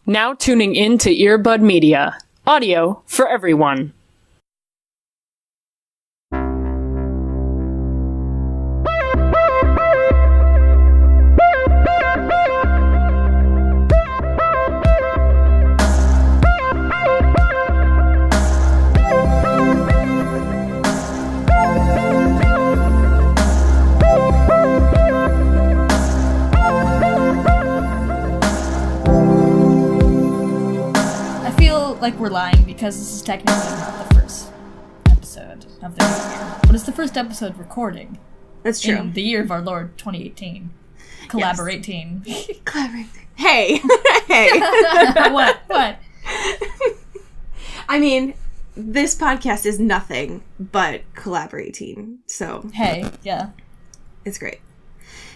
Now tuning in to Earbud Media. Audio for everyone. Like we're lying because this is technically not the first episode of the new year, but it's the first episode recording. That's true. In the year of our Lord 2018. Collaborate-teen. Yes. Collaborate. Hey. Hey. What? I mean, this podcast is nothing but collaborating. So. Hey, yeah. It's great.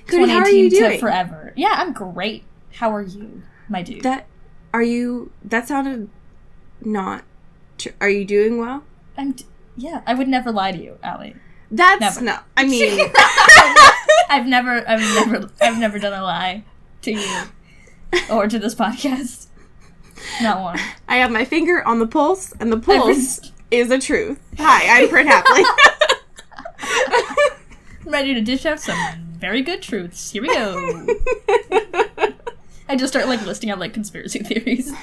Good. How are you doing? To forever. Yeah, I'm great. How are you, my dude? That sounded not true. Are you doing well? Yeah, I would never lie to you, Allie. That's never. not, I mean. I've never done a lie to you or to this podcast. Not one. I have my finger on the pulse, and the pulse is a truth. Hi, I'm Pert Hapley. I'm ready to dish out some very good truths. Here we go. I just start, listing out, conspiracy theories.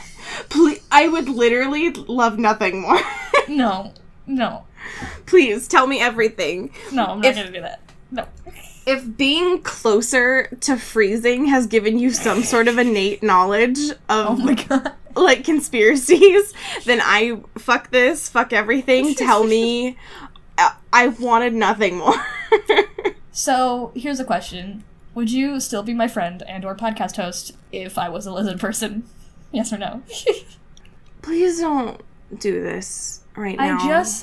Please, I would literally love nothing more. No. Please, tell me everything. No, I'm not gonna do that. No. If being closer to freezing has given you some sort of innate knowledge of, oh my God, conspiracies, then fuck everything, tell me. I wanted nothing more. So, here's a question. Would you still be my friend and or podcast host if I was a lizard person? Yes or no? Please don't do this right now.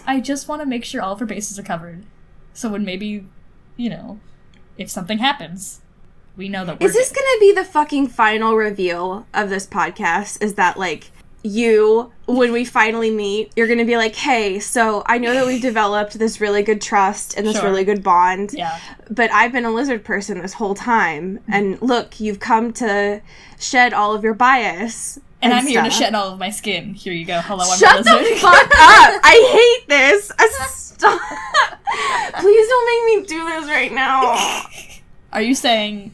I just want to make sure all of our bases are covered. So when maybe, if something happens, we know that we're... Is this going to be the fucking final reveal of this podcast? Is that, you, when we finally meet, you're going to be like, hey, so I know that we've developed this really good trust and this really good bond. Yeah. But I've been a lizard person this whole time. And look, you've come to shed all of your bias. And I'm here to shed all of my skin. Here you go. Hello, I'm Shut a lizard. the fuck up! I hate this! Stop! Please don't make me do this right now. Are you saying...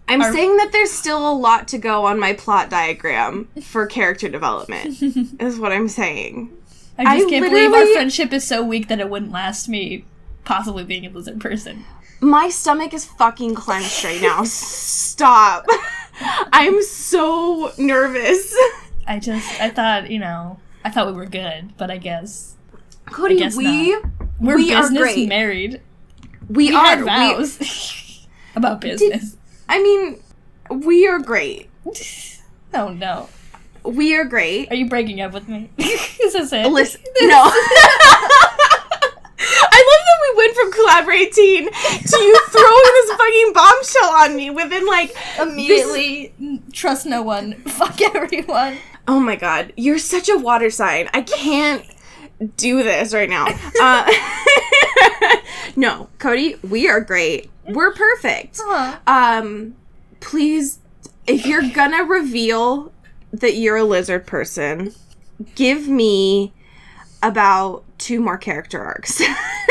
I'm saying that there's still a lot to go on my plot diagram for character development, is what I'm saying. I just can't believe our friendship is so weak that it wouldn't last me possibly being a lizard person. My stomach is fucking clenched right now. Stop. I'm so nervous. I thought we were good, but I guess... Cody, we're business great. Married. We had vows about business. I mean, we are great. Oh, no. We are great. Are you breaking up with me? Is this it? Listen, no. I love that we went from collaborating to you throwing this fucking bombshell on me within, immediately, trust no one, fuck everyone. Oh my God. You're such a water sign. I can't do this right now. No, Cody, we are great. We're perfect. Uh-huh. Please, if you're gonna reveal that you're a lizard person, give me about 2 more character arcs.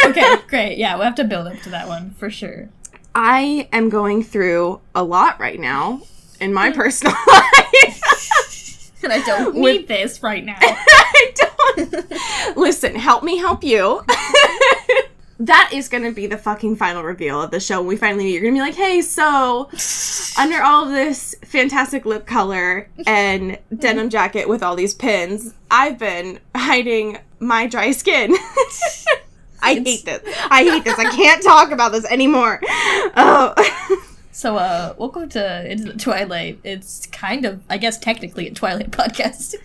Okay, great. Yeah, we'll have to build up to that one, for sure. I am going through a lot right now in my personal life. And I don't need this right now. I don't. Listen, help me help you. That is going to be the fucking final reveal of the show when we finally meet. You're going to be like, hey, so under all of this fantastic lip color and denim jacket with all these pins, I've been hiding my dry skin. I hate this. I can't talk about this anymore. Oh. So, welcome to Into the Twilight. It's kind of, I guess, technically a Twilight podcast.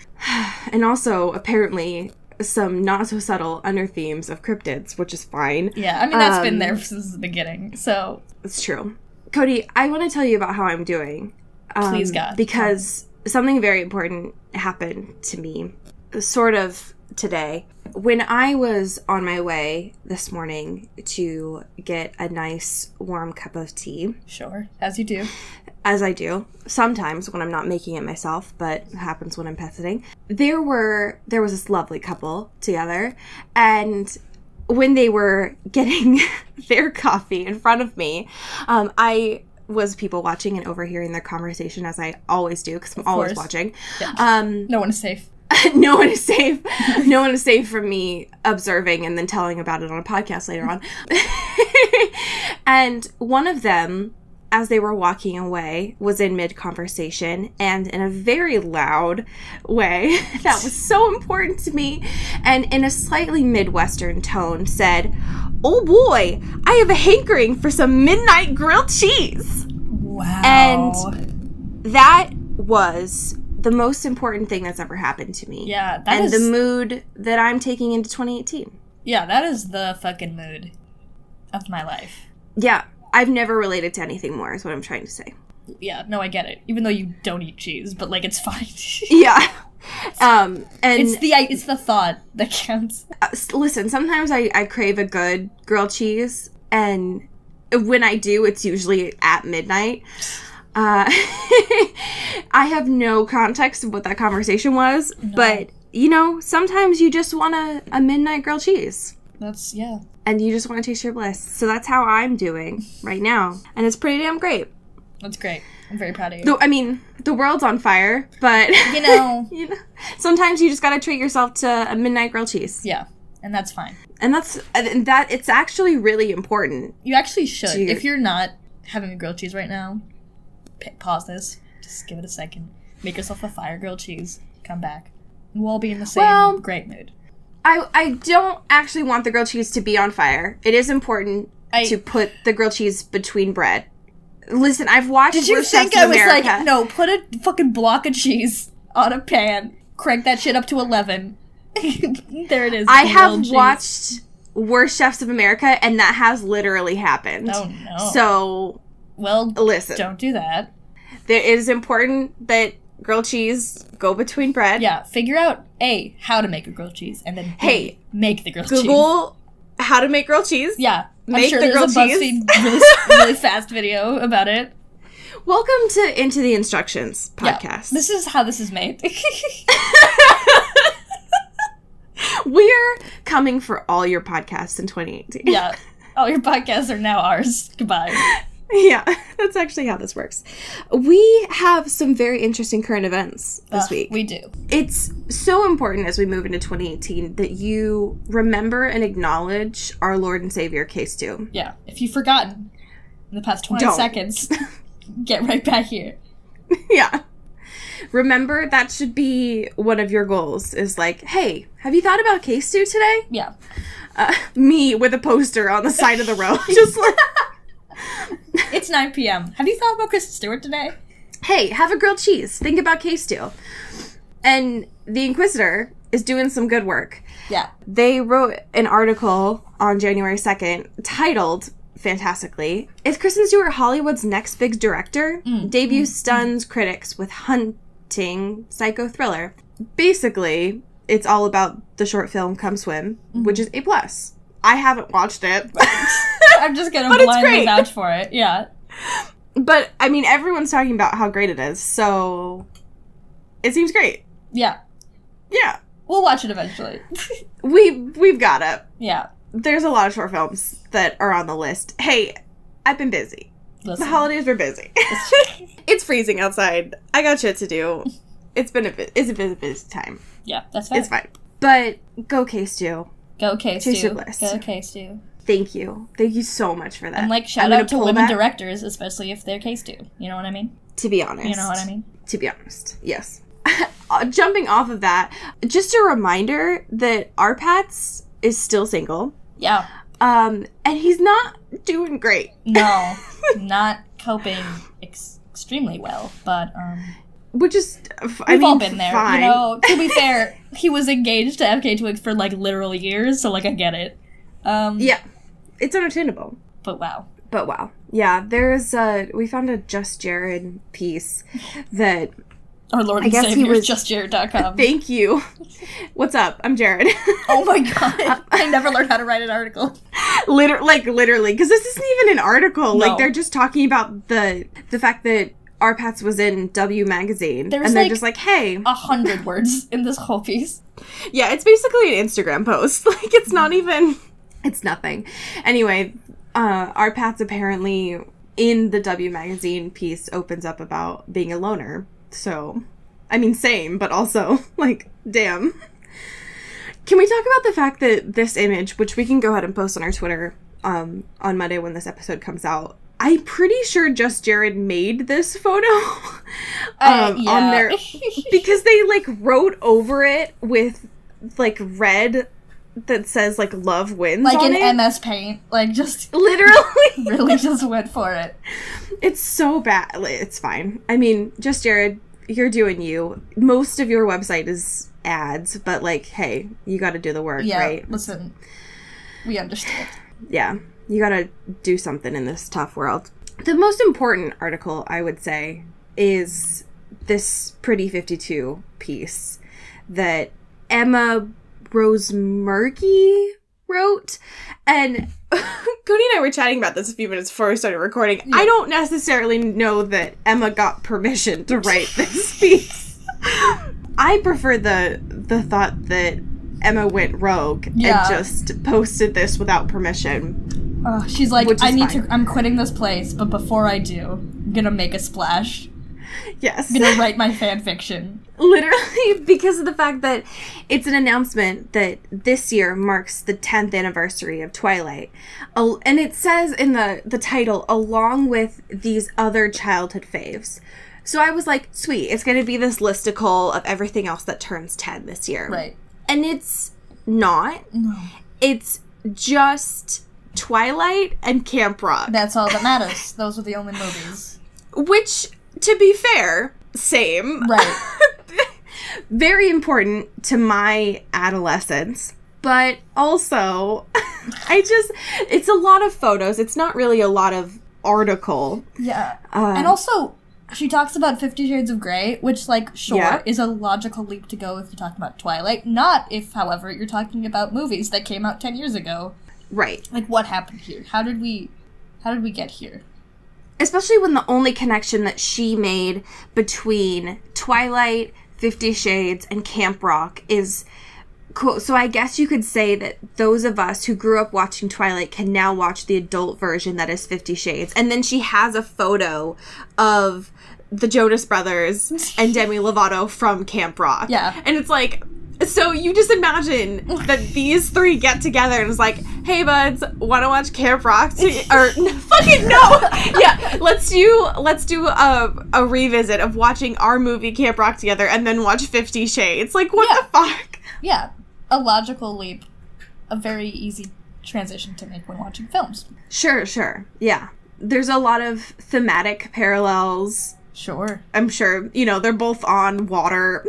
And also, apparently... some not-so-subtle under-themes of cryptids, which is fine. Yeah, I mean, that's been there since the beginning, so... It's true. Cody, I want to tell you about how I'm doing. Please, God. Because something very important happened to me, sort of today. When I was on my way this morning to get a nice warm cup of tea... Sure, as you do. as I do, sometimes when I'm not making it myself, but it happens when I'm pet sitting, there was this lovely couple together, and when they were getting their coffee in front of me, I was people watching and overhearing their conversation, as I always do, because I'm always watching. Yeah. No one is safe. No one is safe. No one is safe from me observing and then telling about it on a podcast later on. And one of them, as they were walking away, was in mid-conversation and in a very loud way that was so important to me, and in a slightly Midwestern tone said, "Oh boy, I have a hankering for some midnight grilled cheese." Wow. And that was the most important thing that's ever happened to me. Yeah, the mood that I'm taking into 2018. Yeah, that is the fucking mood of my life. Yeah, I've never related to anything more, is what I'm trying to say. Yeah, no, I get it. Even though you don't eat cheese, but, like, it's fine. Yeah. And it's the thought that counts. Listen, sometimes I crave a good grilled cheese, and when I do, it's usually at midnight. I have no context of what that conversation was, but, sometimes you just want a midnight grilled cheese. Yeah. And you just want to taste your bliss. So that's how I'm doing right now. And it's pretty damn great. That's great. I'm very proud of you. The world's on fire, but, sometimes you just gotta treat yourself to a midnight grilled cheese. Yeah, and that's fine. And it's actually really important. You actually should. If you're not having a grilled cheese right now, pause this. Just give it a second. Make yourself a fire grilled cheese. Come back. We'll all be in the same great mood. I don't actually want the grilled cheese to be on fire. It is important to put the grilled cheese between bread. Listen, I've watched Did you think I was like, no, put a fucking block of cheese on a pan, crank that shit up to 11. There it is. I have watched Worst Chefs of America, and that has literally happened. Oh, no. So, listen. Don't do that. It is important that grilled cheese go between bread. Yeah, figure out, A, how to make a grilled cheese, and then B, make the grilled cheese. Google how to make grilled cheese. Yeah. Make I'm sure the there's a BuzzFeed really fast video about it. Welcome to Into the Instructions podcast. Yeah, this is how this is made. We're coming for all your podcasts in 2018. Yeah. All your podcasts are now ours. Goodbye. Yeah, that's actually how this works. We have some very interesting current events this week. We do. It's so important as we move into 2018 that you remember and acknowledge our Lord and Savior, Case 2. Yeah. If you've forgotten in the past 20 seconds, get right back here. Yeah. Remember, that should be one of your goals, is like, hey, have you thought about Case 2 today? Yeah. Me with a poster on the side of the road. Just like... It's 9 p.m. Have you thought about Kristen Stewart today? Hey, have a grilled cheese. Think about Case 2. And the Inquisitor is doing some good work. Yeah. They wrote an article on January 2nd titled, fantastically, "Is Kristen Stewart Hollywood's next big director? Debut stuns critics with hunting psycho thriller." Basically, it's all about the short film Come Swim, which is A+. I haven't watched it. I'm just gonna blindly vouch for it. Yeah. But, I mean, everyone's talking about how great it is, so it seems great. Yeah. Yeah. We'll watch it eventually. We've got it. Yeah. There's a lot of short films that are on the list. Hey, I've been busy. Listen. The holidays were busy. It's freezing outside. I got shit to do. It's a busy time. Yeah, that's fine. It's fine. But go Case 2. Go Case 2. Chase your bliss. Go Case 2. Thank you. Thank you so much for that. And, like, shout out to women directors, especially if they're Case 2. You know what I mean? To be honest. You know what I mean? To be honest, yes. Jumping off of that, just a reminder that Arpats is still single. Yeah. And he's not doing great. No. Not coping extremely well, but, which is, we've all been there. Fine. You know, to be fair, he was engaged to FK Twigs for, like, literal years, so, like, I get it. Yeah. It's understandable. But wow. Yeah, we found a Just Jared piece that... Our Lord and Savior, justjared.com. Thank you. What's up? I'm Jared. Oh my god. I never learned how to write an article. Literally, because this isn't even an article. No. Like, they're just talking about the fact that Our Pats was in W Magazine. There's and they're like just like, hey. 100 words in this whole piece. Yeah, it's basically an Instagram post. Like, it's not even... It's nothing. Anyway, Our Pats apparently, in the W Magazine piece, opens up about being a loner. So, I mean, same, but also, like, damn. Can we talk about the fact that this image, which we can go ahead and post on our Twitter on Monday when this episode comes out, I'm pretty sure Just Jared made this photo on there because they like wrote over it with like red that says like love wins like on in it. MS Paint, like just Literally really just went for it. It's so bad. It's fine. I mean, Just Jared, you're doing you. Most of your website is ads, but like, hey, you got to do the work, right? Listen, we understand. Yeah. You gotta do something in this tough world. The most important article, I would say, is this Pretty 52 piece that Emma Rosemerky wrote. And Cody and I were chatting about this a few minutes before we started recording. Yeah. I don't necessarily know that Emma got permission to write this piece. I prefer the thought that Emma went rogue and just posted this without permission. She's like, I'm quitting this place, but before I do, I'm gonna make a splash. Yes. I'm gonna write my fan fiction. Literally, because of the fact that it's an announcement that this year marks the 10th anniversary of Twilight. And it says in the title, along with these other childhood faves. So I was like, sweet, it's gonna be this listicle of everything else that turns 10 this year. Right. And it's not. No. It's just Twilight and Camp Rock. That's all that matters. Those are the only movies. Which, to be fair, same. Right. Very important to my adolescence. But also, it's a lot of photos. It's not really a lot of article. Yeah. And also, she talks about 50 Shades of Grey, which, like, sure, is a logical leap to go if you're talking about Twilight. Not if, however, you're talking about movies that came out 10 years ago. Right. Like, what happened here? How did we get here? Especially when the only connection that she made between Twilight, 50 Shades, and Camp Rock is... Cool. So I guess you could say that those of us who grew up watching Twilight can now watch the adult version that is 50 Shades. And then she has a photo of the Jonas Brothers and Demi Lovato from Camp Rock. Yeah. And it's like... So you just imagine that these three get together and it's like, hey buds, want to watch Camp Rock? Or fucking no! Yeah, let's do a revisit of watching our movie Camp Rock together and then watch 50 Shades. Like, what the fuck? Yeah, a logical leap, a very easy transition to make when watching films. Sure, yeah. There's a lot of thematic parallels. Sure. I'm sure, they're both on water.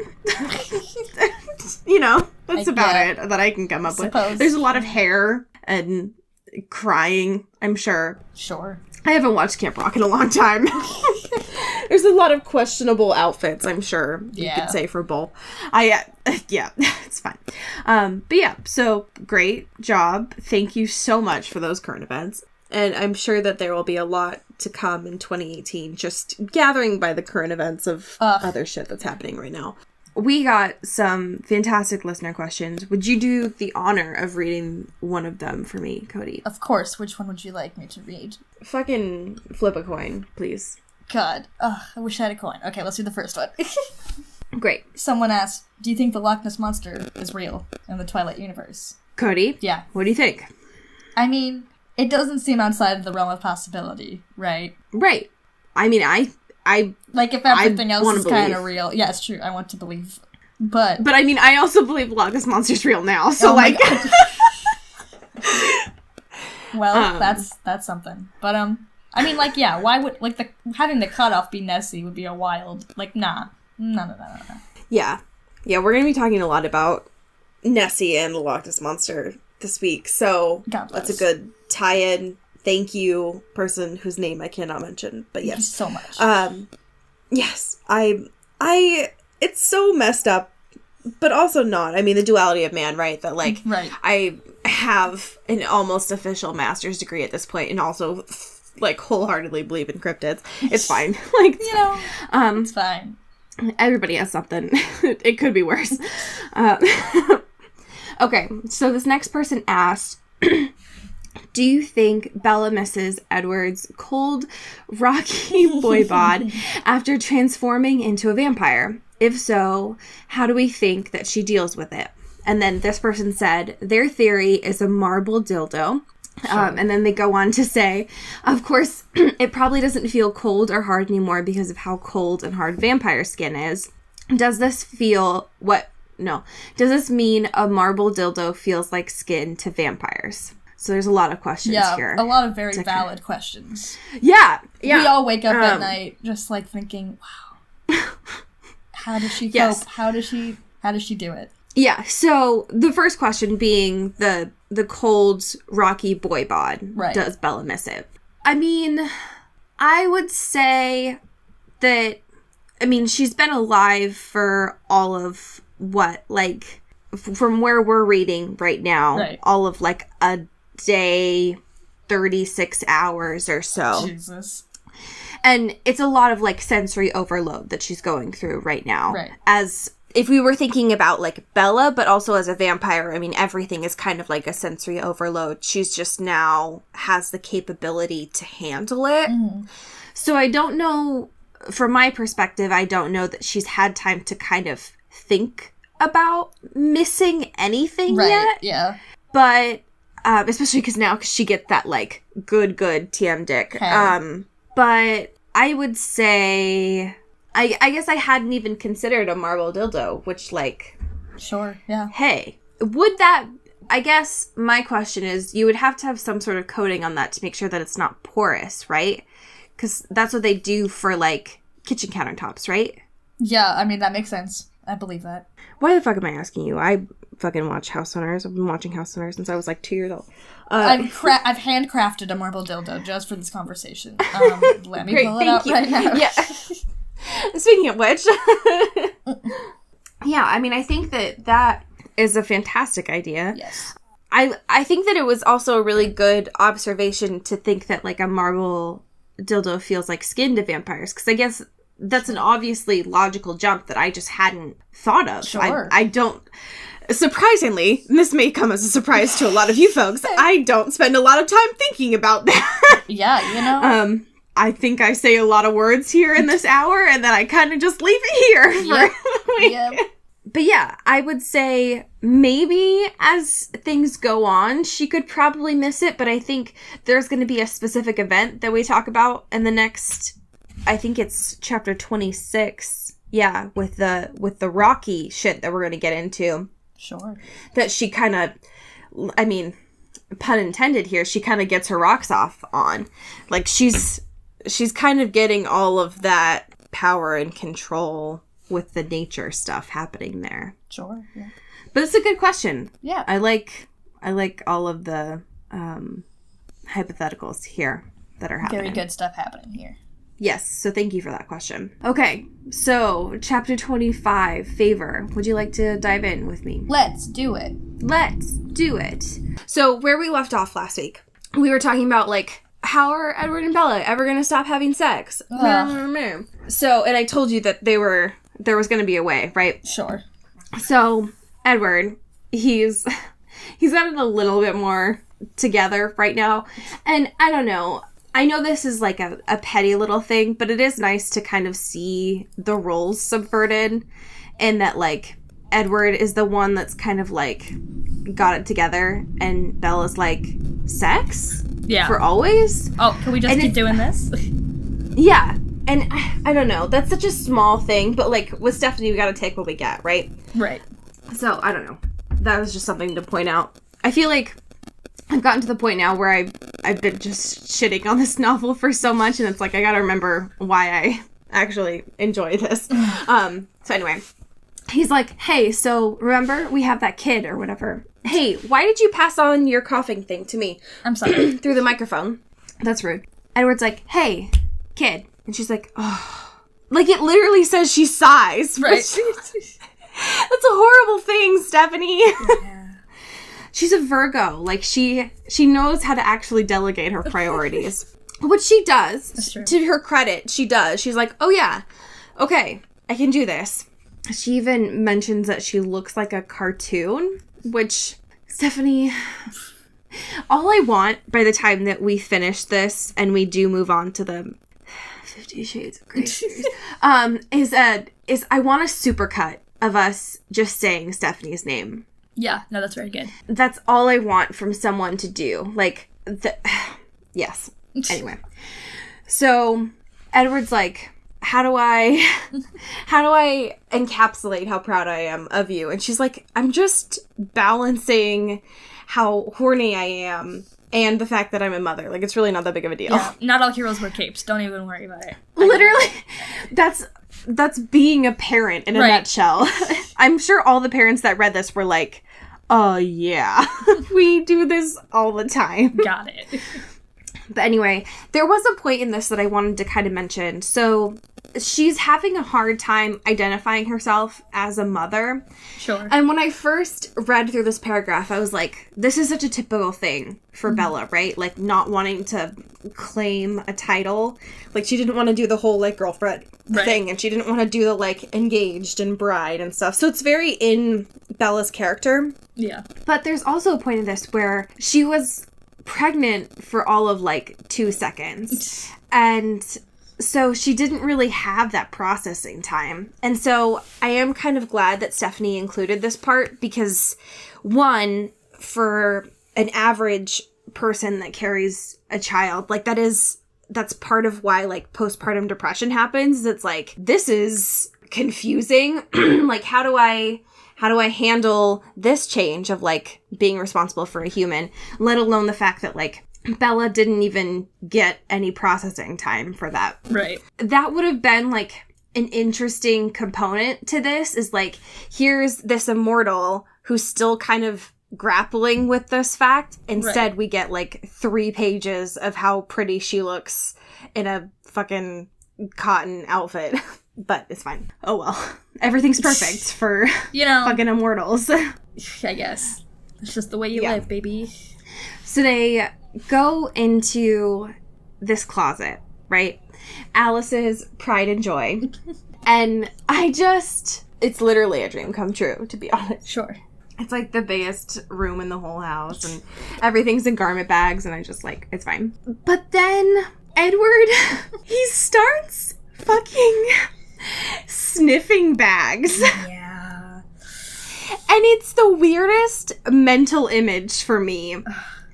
That's about it that I can come up with. There's a lot of hair and crying, I'm sure. Sure. I haven't watched Camp Rock in a long time. There's a lot of questionable outfits, I'm sure you could say for both. Yeah, it's fine. But yeah, so great job. Thank you so much for those current events. And I'm sure that there will be a lot to come in 2018, just gathering by the current events of other shit that's happening right now. We got some fantastic listener questions. Would you do the honor of reading one of them for me, Cody? Of course. Which one would you like me to read? Fucking flip a coin, please. God. I wish I had a coin. Okay, let's do the first one. Great. Someone asked, do you think the Loch Ness Monster is real in the Twilight universe? Cody? Yeah. What do you think? I mean, it doesn't seem outside of the realm of possibility, right? Right. I mean, I like, if everything else is kind of real. Yeah, it's true. I want to believe. But I mean, I also believe Loch Ness Monster's real now, so, well, that's something. But, I mean, like, yeah, why would, like, having the cutoff be Nessie would be a wild, like, nah. No. Yeah. Yeah, we're gonna be talking a lot about Nessie and the Loch Ness Monster this week, so that's a good tie-in. Thank you, person whose name I cannot mention, but yes. Thank you so much. Yes, it's so messed up, but also not. I mean, the duality of man, right? That, like, right. I have an almost official master's degree at this point, and also like wholeheartedly believe in cryptids. It's fine. Like, You know, it's fine. everybody has something. It could be worse. Okay, so this next person asked, do you think Bella misses Edward's cold, rocky boy bod after transforming into a vampire? If so, how do we think that she deals with it? And then this person said, their theory is a marble dildo. Sure. And then they go on to say, of course, it probably doesn't feel cold or hard anymore because of how cold and hard vampire skin is. Does this mean a marble dildo feels like skin to vampires? So there's a lot of questions here. Yeah, a lot of very valid questions. Yeah. We all wake up at night just like thinking, wow, how does she cope? Yes. How does she do it? Yeah, so the first question being the cold, rocky boy bod. Right. Does Bella miss it? I mean, I would say that, she's been alive for all of what, like, from where we're reading right now, all of, like, a day, 36 hours or so. Jesus. And it's a lot of, like, sensory overload that she's going through right now. Right. As if we were thinking about, like, Bella, but also as a vampire, everything is kind of like a sensory overload. She's just now has the capability to handle it. Mm. So I don't know, from my perspective, I don't know that she's had time to kind of think about missing anything yet. Yeah. But, especially because she gets that, like, good TM dick. Okay. But I would say, I guess I hadn't even considered a marble dildo, which, like... Sure, yeah. Hey, would that... I guess my question is, you would have to have some sort of coating on that to make sure that it's not porous, right? Because that's what they do for, like, kitchen countertops, right? Yeah, that makes sense. I believe that. Why the fuck am I asking you? I fucking watch House Hunters. I've been watching House Hunters since I was, like, 2 years old. I've handcrafted a marble dildo just for this conversation. Let me pull it out right now. Yeah. Speaking of which, yeah, I think that is a fantastic idea. Yes. I think that it was also a really good observation to think that, like, a marble dildo feels like skin to vampires, because I guess that's an obviously logical jump that I just hadn't thought of. Sure. I don't... Surprisingly, this may come as a surprise to a lot of you folks, I don't spend a lot of time thinking about that. Yeah, I think I say a lot of words here in this hour, and then I kind of just leave it here for a week. Yep. But yeah, I would say maybe as things go on, she could probably miss it, but I think there's going to be a specific event that we talk about in the next, I think it's chapter 26, yeah, with the Rocky shit that we're going to get into. Sure. That she kind of, pun intended here, she kind of gets her rocks off on. Like, she's kind of getting all of that power and control with the nature stuff happening there. Sure, yeah. But it's a good question. Yeah. I like all of the hypotheticals here that are happening. Very good stuff happening here. Yes, so thank you for that question. Okay, so chapter 25, Favor. Would you like to dive in with me? Let's do it. Let's do it. So where we left off last week, we were talking about, like, how are Edward and Bella ever going to stop having sex? So, and I told you that there was going to be a way, right? Sure. So, Edward, he's gotten a little bit more together right now, and I don't know. I know this is, like, a petty little thing, but it is nice to kind of see the roles subverted, and that, like, Edward is the one that's kind of, like, got it together, and Bella's like, sex? Yeah. For always? Oh, can we just keep doing this? Yeah. And I don't know. That's such a small thing, but, like, with Stephanie, we gotta take what we get, right? Right. So, I don't know. That was just something to point out. I feel like I've gotten to the point now where I've been just shitting on this novel for so much, and it's like, I gotta remember why I actually enjoy this. So anyway, he's like, hey, so remember we have that kid or whatever. Hey, why did you pass on your coughing thing to me? I'm sorry. Through the microphone. That's rude. Edward's like, hey, kid. And she's like, oh. Like, it literally says she sighs. Right. That's a horrible thing, Stephanie. Yeah. She's a Virgo. Like, she knows how to actually delegate her priorities. Which she does. That's true. To her credit, she does. She's like, oh yeah, okay, I can do this. She even mentions that she looks like a cartoon, which, Stephanie, all I want by the time that we finish this and we do move on to the 50 Shades of Grey series, is I want a supercut of us just saying Stephanie's name. Yeah, no, that's very good. That's all I want from someone to do. Like, yes. Anyway. So, Edward's like, how do I encapsulate how proud I am of you? And she's like, I'm just balancing how horny I am and the fact that I'm a mother. Like, it's really not that big of a deal. Yeah, not all heroes wear capes. Don't even worry about it. Literally, that's being a parent in a nutshell. I'm sure all the parents that read this were like, oh yeah, we do this all the time. Got it. But anyway, there was a point in this that I wanted to kind of mention. So she's having a hard time identifying herself as a mother. Sure. And when I first read through this paragraph, I was like, this is such a typical thing for Bella, right? Like, not wanting to claim a title. Like, she didn't want to do the whole, like, girlfriend thing. And she didn't want to do the, like, engaged and bride and stuff. So it's very in Bella's character. Yeah. But there's also a point in this where she was pregnant for all of, like, 2 seconds. And so she didn't really have that processing time. And so I am kind of glad that Stephanie included this part because, one, for an average person that carries a child, like, that's part of why, like, postpartum depression happens. It's like, this is confusing. Like, how do I handle this change of, like, being responsible for a human, let alone the fact that, like, Bella didn't even get any processing time for that. Right. That would have been, like, an interesting component to this, is, like, here's this immortal who's still kind of grappling with this fact. Instead, we get, like, 3 pages of how pretty she looks in a fucking cotton outfit. But it's fine. Oh, well. Everything's perfect for, fucking immortals. I guess. It's just the way you live, baby. So they go into this closet, right? Alice's pride and joy. And it's literally a dream come true, to be honest. Sure. It's like the biggest room in the whole house, and everything's in garment bags, and I just, like, it's fine. But then Edward, he starts fucking sniffing bags. Yeah. And it's the weirdest mental image for me.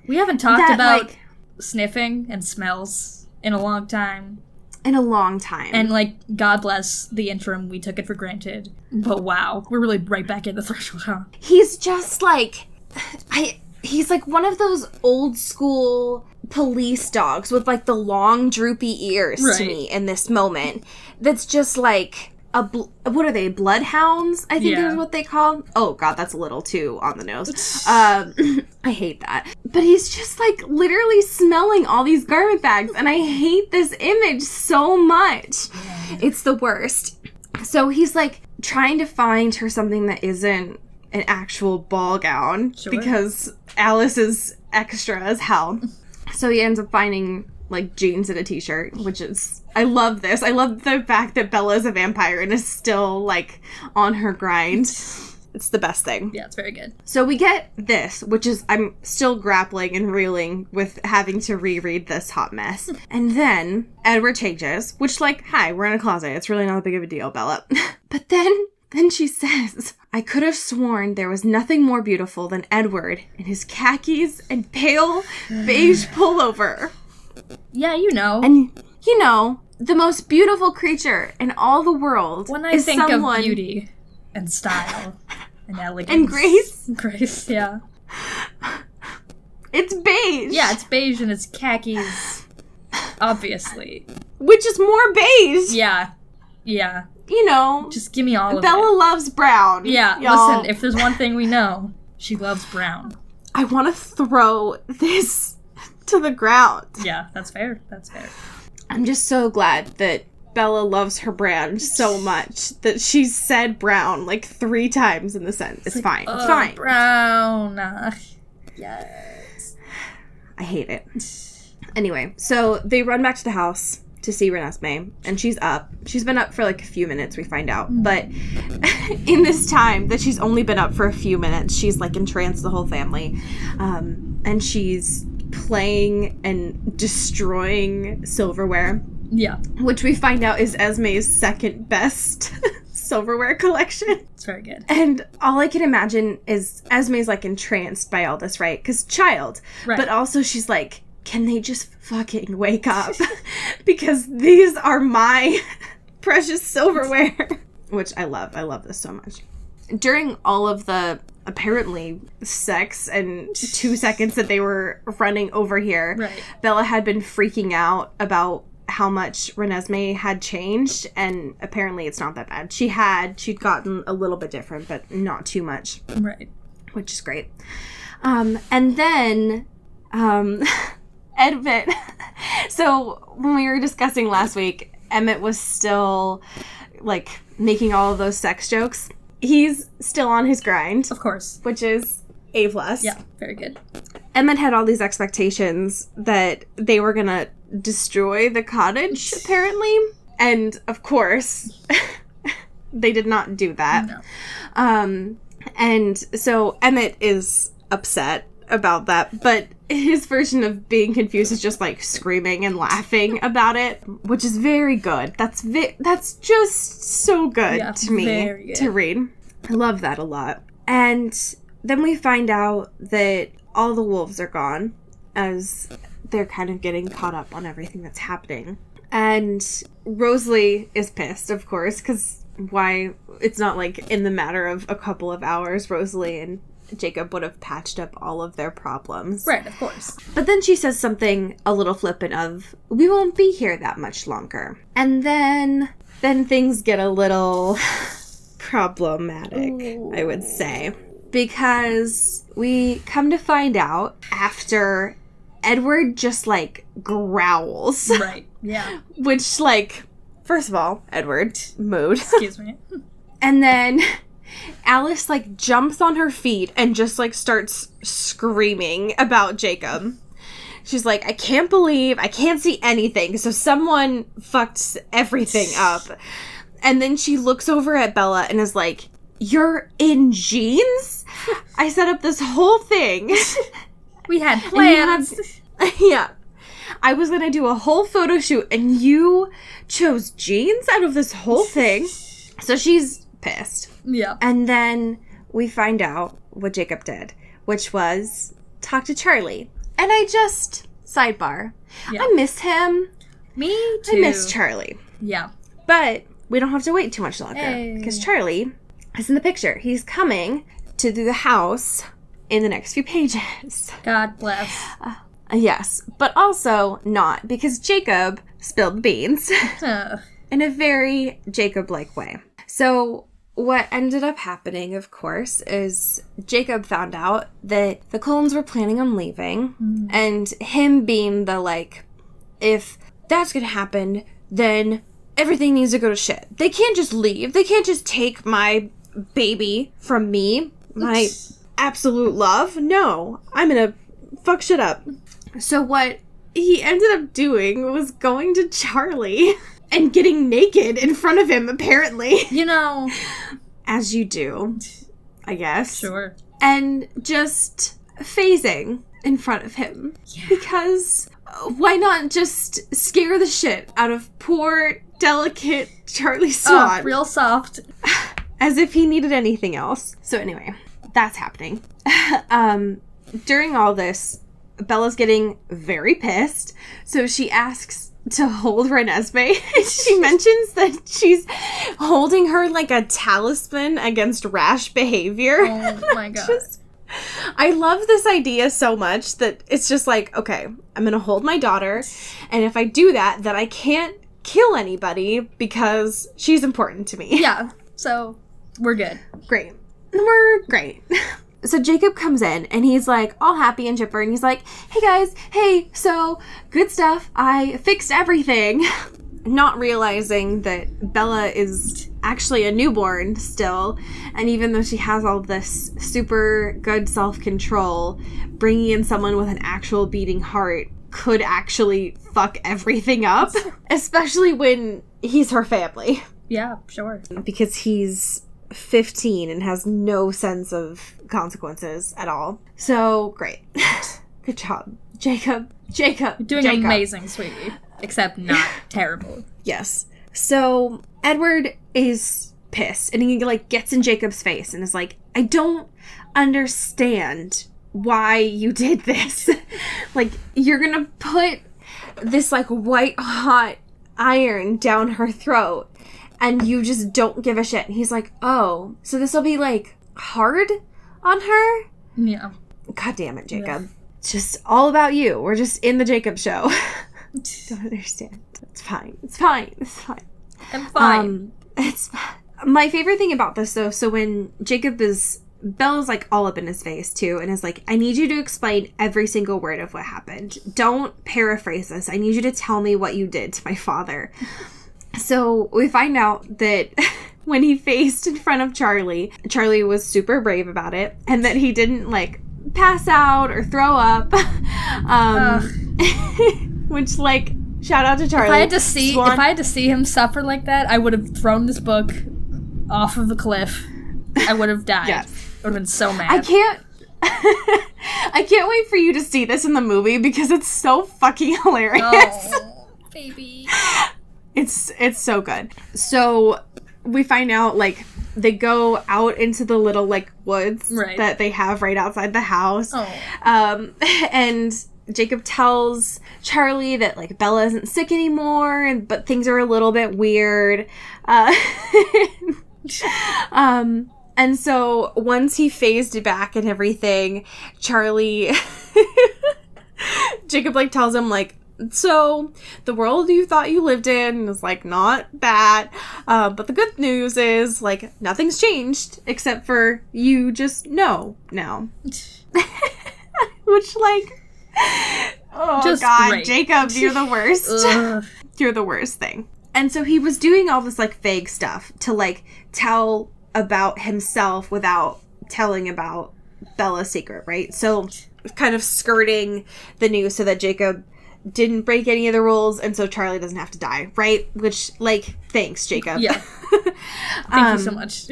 We haven't talked about, like, sniffing and smells in a long time. And, like, God bless the interim. We took it for granted. But wow, we're really right back in the threshold, huh? He's just, like, he's like one of those old school police dogs with, like, the long droopy ears to me in this moment. That's just, like, what are they, bloodhounds? I think is what they call. Oh god, that's a little too on the nose. I hate that. But he's just, like, literally smelling all these garment bags, and I hate this image so much. Yeah. It's the worst. So he's, like, trying to find her something that isn't an actual ball gown, because Alice is extra as hell. So he ends up finding, like, jeans and a t-shirt, which is, I love this. I love the fact that Bella's a vampire and is still, like, on her grind. It's the best thing. Yeah, it's very good. So we get this, which is, I'm still grappling and reeling with having to reread this hot mess. And then Edward changes, which, like, hi, we're in a closet. It's really not that big of a deal, Bella. But then she says, I could have sworn there was nothing more beautiful than Edward in his khakis and pale beige pullover. Yeah, you know. And, you know, the most beautiful creature in all the world when I think of beauty and style and elegance. And grace. Grace, yeah. It's beige. Yeah, it's beige and it's khakis, obviously. Which is more beige. Yeah. Yeah. You know. Just give me all of it. Bella loves brown. Yeah, y'all. Listen, if there's one thing we know, she loves brown. I want to throw this to the ground. Yeah, that's fair. That's fair. I'm just so glad that Bella loves her brand so much that she said brown, like, 3 times in the sentence. It's fine. It's fine. Brown. Yes. I hate it. Anyway, so they run back to the house to see Renesmee, and she's up. She's been up for like a few minutes, we find out. But in this time that she's only been up for a few minutes, she's like entranced the whole family. And she's playing and destroying silverware. Yeah. Which we find out is Esme's second best silverware collection. It's very good. And all I can imagine is Esme's like entranced by all this, right? Because child. Right. But also she's like, can they just fucking wake up? Because these are my precious silverware. Which I love. I love this so much. During all of the apparently sex and 2 seconds that they were running over here, right. Bella had been freaking out about how much Renesmee had changed, and apparently it's not that bad. She'd gotten a little bit different, but not too much. Right. Which is great. And then Emmett. So when we were discussing last week, Emmett was still like making all of those sex jokes. He's still on his grind. Of course. Which is A+. Yeah, very good. Emmett had all these expectations that they were going to destroy the cottage, apparently. And, of course, they did not do that. No. And so Emmett is upset about that, but his version of being confused is just like screaming and laughing about it, which is very good. That's just so good to me to read. I love that a lot. And then we find out that all the wolves are gone, as they're kind of getting caught up on everything that's happening. And Rosalie is pissed, of course, because why? It's not like in the matter of a couple of hours, Rosalie and Jacob would have patched up all of their problems. Right, of course. But then she says something a little flippant of, we won't be here that much longer. And then things get a little problematic, Ooh. I would say. Because we come to find out after Edward just, like, growls. Right, yeah. Which, like, first of all, Edward, mood. Excuse me. And then Alice, like, jumps on her feet and just, like, starts screaming about Jacob. She's like, I can't see anything, so someone fucked everything up. And then she looks over at Bella and is like, you're in jeans? I set up this whole thing. We had plans. Yeah. I was going to do a whole photo shoot, and you chose jeans out of this whole thing. So she's pissed. Yeah. And then we find out what Jacob did, which was talk to Charlie. And sidebar, yeah. I miss him. Me too. I miss Charlie. Yeah. But we don't have to wait too much longer, because Charlie is in the picture. He's coming to the house in the next few pages. God bless. Yes, but also not, because Jacob spilled the beans in a very Jacob-like way. So what ended up happening, of course, is Jacob found out that the Cullens were planning on leaving, and him being the, like, if that's gonna happen, then everything needs to go to shit. They can't just leave. They can't just take my baby from me, my absolute love. No, I'm gonna fuck shit up. So what he ended up doing was going to Charlie and getting naked in front of him, apparently. You know. As you do, I guess. Sure. And just phasing in front of him. Yeah. Because why not just scare the shit out of poor, delicate Charlie Swan? Oh, real soft. As if he needed anything else. So anyway, that's happening. During all this, Bella's getting very pissed, so she asks to hold Renesmee. She mentions that she's holding her like a talisman against rash behavior. Oh my god. I love this idea so much that it's just like, okay, I'm gonna hold my daughter, and if I do that, then I can't kill anybody because she's important to me. Yeah, so we're good. Great. We're great. So Jacob comes in, and he's, like, all happy and chipper, and he's like, hey, guys, hey, so, good stuff, I fixed everything. Not realizing that Bella is actually a newborn still, and even though she has all this super good self-control, bringing in someone with an actual beating heart could actually fuck everything up, especially when he's her family. Yeah, sure. Because he's 15 and has no sense of consequences at all. So, great. Good job, Jacob. You're doing amazing, sweetie. Except not terrible. Yes. So, Edward is pissed, and he, like, gets in Jacob's face and is like, I don't understand why you did this. Like, you're gonna put this, like, white-hot iron down her throat, and you just don't give a shit. And he's like, oh, so this will be, like, hard on her? Yeah. God damn it, Jacob. Yeah. It's just all about you. We're just in the Jacob show. Don't understand. It's fine. I'm fine. It's my favorite thing about this, though, so when Bella's, like, all up in his face, too, and is like, I need you to explain every single word of what happened. Don't paraphrase this. I need you to tell me what you did to my father. So we find out that when he faced in front of Charlie was super brave about it, and that he didn't, like, pass out or throw up. Which, like, shout out to Charlie. If I had to see him suffer like that, I would have thrown this book off of the cliff. I would have died. Yes. I would have been so mad. I can't wait for you to see this in the movie because it's so fucking hilarious. Oh, baby. It's so good. So we find out, like, they go out into the little, like, woods that they have right outside the house. Oh. And Jacob tells Charlie that, like, Bella isn't sick anymore, but things are a little bit weird. And so once he phased back and everything, Jacob, like, tells him, like, so the world you thought you lived in is, like, not that. But the good news is, like, nothing's changed except for you just know now. Which, like, oh, just God, great. Jacob, you're the worst. You're the worst thing. And so he was doing all this, like, vague stuff to, like, tell about himself without telling about Bella's secret, right? So kind of skirting the news so that Jacob didn't break any of the rules, and so Charlie doesn't have to die, right? Which, like, thanks, Jacob. Yeah. Thank you so much.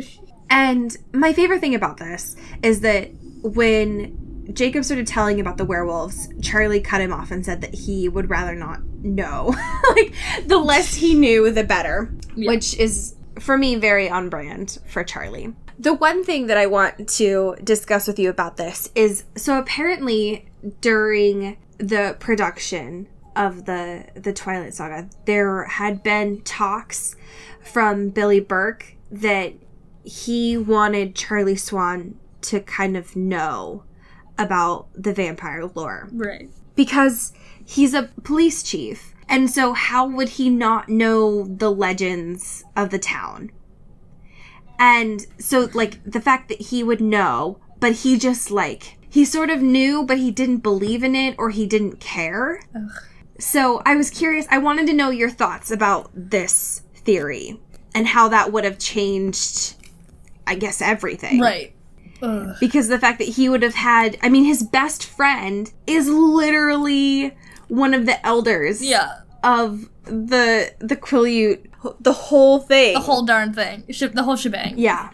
And my favorite thing about this is that when Jacob started telling about the werewolves, Charlie cut him off and said that he would rather not know. Like, the less he knew, the better. Yeah. Which is, for me, very on brand for Charlie. The one thing that I want to discuss with you about this is, so apparently during the production of the Twilight Saga, there had been talks from Billy Burke that he wanted Charlie Swan to kind of know about the vampire lore. Right. Because he's a police chief. And so how would he not know the legends of the town? And so, like, the fact that he would know, but he just, like, he sort of knew, but he didn't believe in it, or he didn't care. Ugh. So I was curious. I wanted to know your thoughts about this theory and how that would have changed, I guess, everything. Right. Ugh. Because the fact that he would have had, I mean, his best friend is literally one of the elders of the Quileute, the whole thing. The whole darn thing. The whole shebang. Yeah.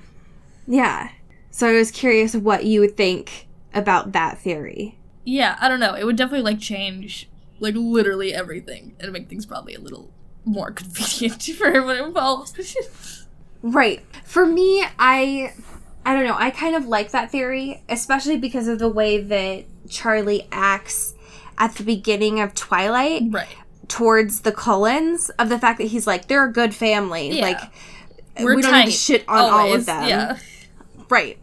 Yeah. So I was curious what you would think about that theory. Yeah, I don't know. It would definitely, like, change, like, literally everything and make things probably a little more convenient for everyone involved. Right. For me, I don't know. I kind of like that theory, especially because of the way that Charlie acts at the beginning of Twilight. Right. Towards the Cullens, of the fact that he's like, they're a good family. Yeah. Like, we don't need to shit on all of them. Yeah. Right.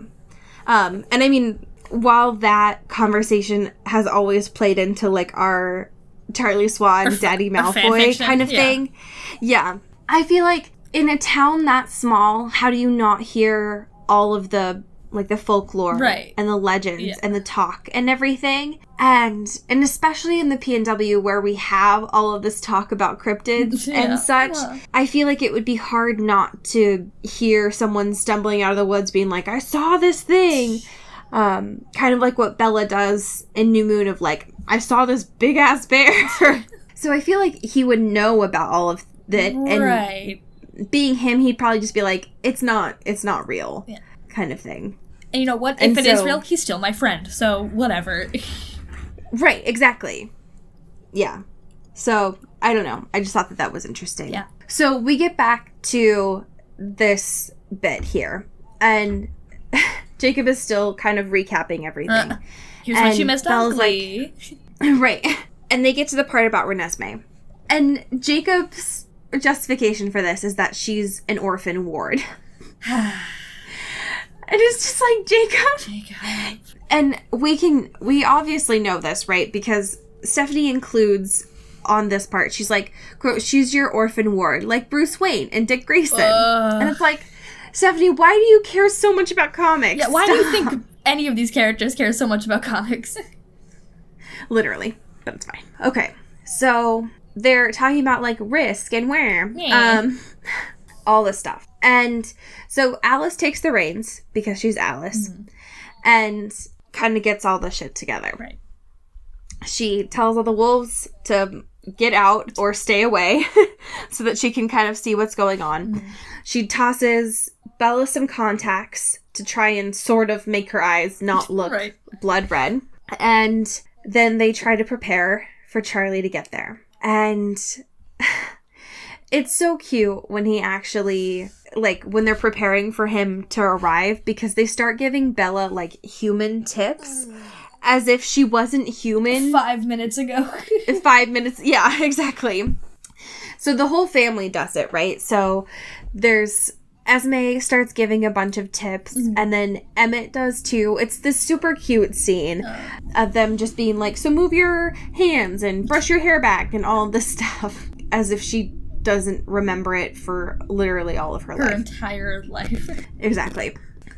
And I mean, while that conversation has always played into, like, our Charlie Swan, Daddy Malfoy kind of thing. Yeah. I feel like in a town that small, how do you not hear all of the, like, the folklore and the legends and the talk and everything? And especially in the PNW where we have all of this talk about cryptids and such, I feel like it would be hard not to hear someone stumbling out of the woods being like, I saw this thing. Kind of like what Bella does in New Moon of, like, I saw this big-ass bear. So I feel like he would know about all of that. Right. And being him, he'd probably just be like, it's not real. Yeah. Kind of thing. And you know what? If it is real, he's still my friend. So, whatever. Right, exactly. Yeah. So, I don't know. I just thought that was interesting. Yeah. So, we get back to this bit here. And Jacob is still kind of recapping everything. Here's what you missed out. Like, right. And they get to the part about Renesmee. And Jacob's justification for this is that she's an orphan ward. And it's just like, Jacob. And we obviously know this, right? Because Stephanie includes on this part, she's like, quote, she's your orphan ward, like Bruce Wayne and Dick Grayson. And it's like, Stephanie, why do you care so much about comics? Yeah, why do you think any of these characters care so much about comics? Literally. But it's fine. Okay. So they're talking about like risk and where. Yeah. All this stuff. And so Alice takes the reins because she's Alice and kind of gets all the shit together. Right. She tells all the wolves to get out or stay away so that she can kind of see what's going on. She tosses Bella some contacts to try and sort of make her eyes not look blood red. And then they try to prepare for Charlie to get there. And it's so cute when he actually, like, when they're preparing for him to arrive, because they start giving Bella, like, human tips as if she wasn't human. 5 minutes ago. 5 minutes. Yeah, exactly. So the whole family does it, right? So there's Esme starts giving a bunch of tips, and then Emmett does too. It's this super cute scene of them just being like, so move your hands and brush your hair back and all of this stuff, as if she doesn't remember it for literally all of her life. Her entire life. Exactly.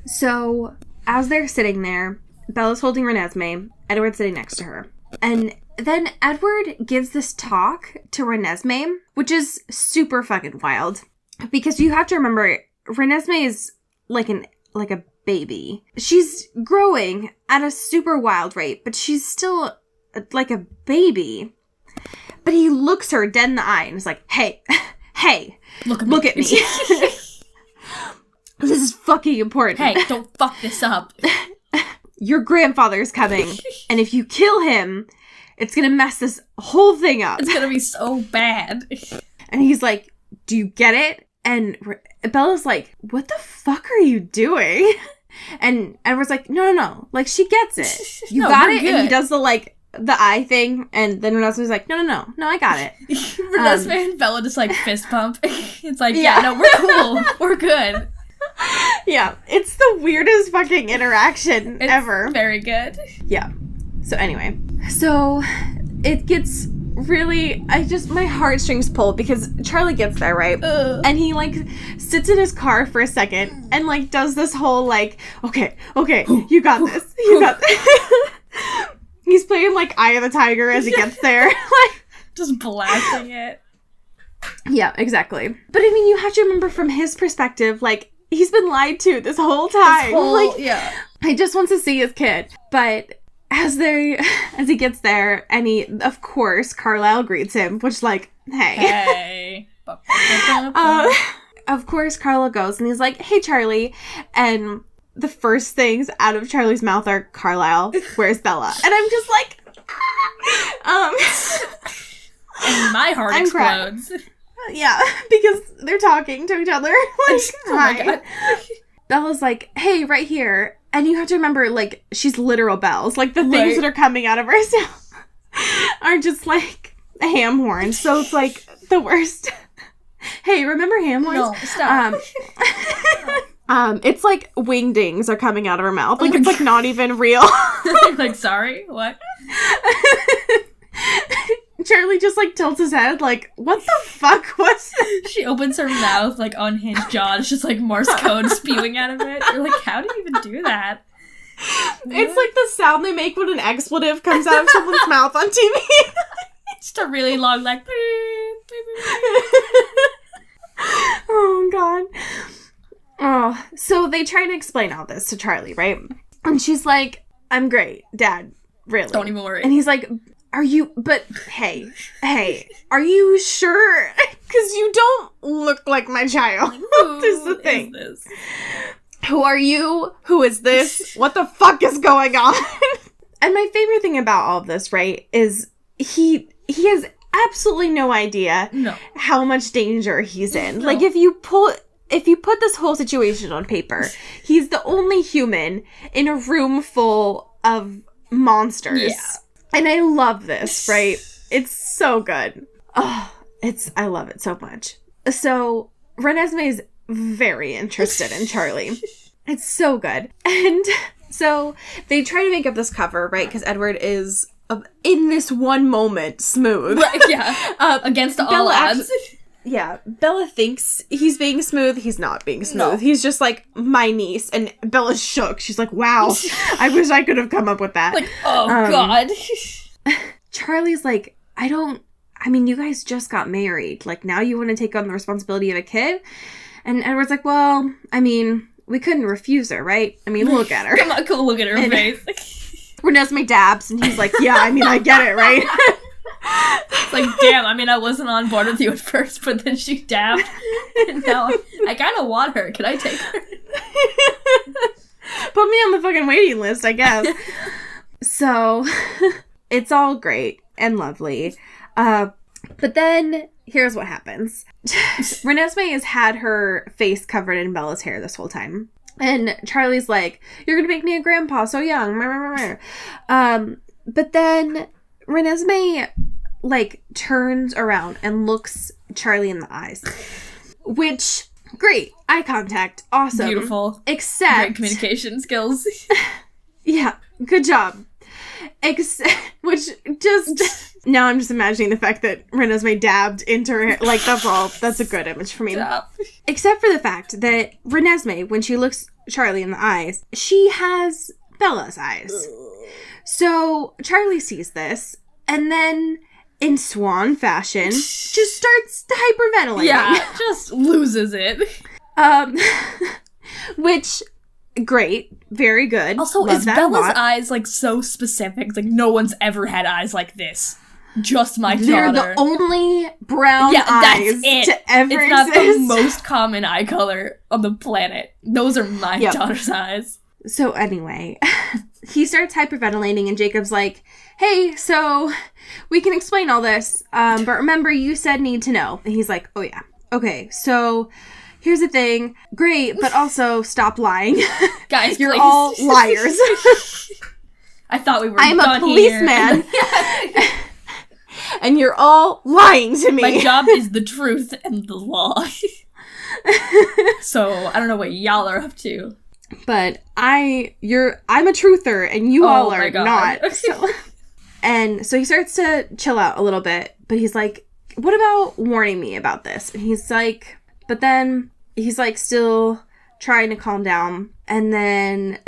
So as they're sitting there, Bella's holding Renesmee, Edward's sitting next to her. And then Edward gives this talk to Renesmee, which is super fucking wild. Because you have to remember, Renesmee is like a baby. She's growing at a super wild rate, but she's still like a baby. But he looks her dead in the eye and is like, hey, look at me. This is fucking important. Hey, don't fuck this up. Your grandfather's coming, and if you kill him, it's gonna mess this whole thing up. It's gonna be so bad. And he's like, do you get it? And Bella's like, what the fuck are you doing? And Edward's like, no. Like, she gets it. You got it? Good. And he does the eye thing, and then Renesmee's like, no, I got it. Renesmee and Bella just, like, fist pump. It's like, yeah, no, we're cool. We're good. Yeah, it's the weirdest fucking interaction ever. Very good. Yeah. So anyway. So, it gets really, my heartstrings pull because Charlie gets there, right? And he, like, sits in his car for a second and, like, does this whole, like, okay, you got this. You got this. He's playing, like, Eye of the Tiger as he gets there. Like, just blasting it. Yeah, exactly. But, I mean, you have to remember from his perspective, like, he's been lied to this whole time. Yeah. He just wants to see his kid. But as he gets there, and of course, Carlisle greets him, which, like, hey. Of course, Carlisle goes, and he's like, hey, Charlie. And the first things out of Charlie's mouth are, Carlisle, where's Bella? And I'm just like, and my heart explodes. Yeah, because they're talking to each other. Like, oh my God. Bella's like, hey, right here. And you have to remember, like, she's literal bells. Like, the things that are coming out of her mouth are just, like, a ham horn. So it's, like, the worst. Hey, remember ham horns? No, stop. It's like wingdings are coming out of her mouth. Like, it's, like, not even real. Like, sorry? What? Charlie just, like, tilts his head, like, what the fuck was that? She opens her mouth, like, unhinged jaw. It's just, like, Morse code spewing out of it. You're like, how do you even do that? It's like the sound they make when an expletive comes out of someone's mouth on TV. It's a really long, like... Oh, God. Oh, so they try to explain all this to Charlie, right? And she's like, I'm great, Dad, really. Don't even worry. And he's like, hey, are you sure? Because you don't look like my child. This is the thing. Is this? Who are you? Who is this? What the fuck is going on? And my favorite thing about all of this, right, is he has absolutely no idea how much danger he's in. No. Like, if you put this whole situation on paper, he's the only human in a room full of monsters. Yeah. And I love this, right? It's so good. Oh, I love it so much. So, Renesmee is very interested in Charlie. It's so good. And so, they try to make up this cover, right? Because Edward is, in this one moment, smooth. Right, yeah. Against all odds. Yeah, Bella thinks he's being smooth. He's not being smooth. No. He's just like, my niece. And Bella's shook. She's like, wow, I wish I could have come up with that. Like, oh, God. Charlie's like, you guys just got married. Like, now you want to take on the responsibility of a kid? And Edward's like, well, we couldn't refuse her, right? Look at her. Come on, cool, look at her face. Renesmee dabs, and he's like, yeah, I get it, right? It's like, damn, I wasn't on board with you at first, but then she dabbed. And now I kind of want her. Can I take her? Put me on the fucking waiting list, I guess. So, it's all great and lovely. But then, here's what happens. Renesmee has had her face covered in Bella's hair this whole time. And Charlie's like, you're gonna make me a grandpa so young. But then Renesmee, turns around and looks Charlie in the eyes. Which, great. Eye contact. Awesome. Beautiful. Except... great communication skills. Yeah. Good job. Which just... Now I'm just imagining the fact that Renesmee dabbed into her hair. That's a good image for me. Stop. Except for the fact that Renesmee, when she looks Charlie in the eyes, she has Bella's eyes. So Charlie sees this, and then, in swan fashion, just starts hyperventilating. Yeah, just loses it. Which, great, very good. Also, love is Bella's eyes, so specific? No one's ever had eyes like this. Just my daughter. They're the only brown eyes to ever exist. It's not the most common eye color on the planet. Those are my daughter's eyes. So anyway, he starts hyperventilating, and Jacob's like, hey, so we can explain all this, but remember you said need to know. And he's like, oh yeah, okay, so here's the thing, great, but also stop lying. Guys, you're please. all liars. I thought we were I'm done a policeman. And you're all lying to me. My job is the truth and the law. So, I don't know what y'all are up to. But I'm a truther, and you all are not. And so he starts to chill out a little bit, but he's like, what about warning me about this? And he's like, but then he's still trying to calm down. And then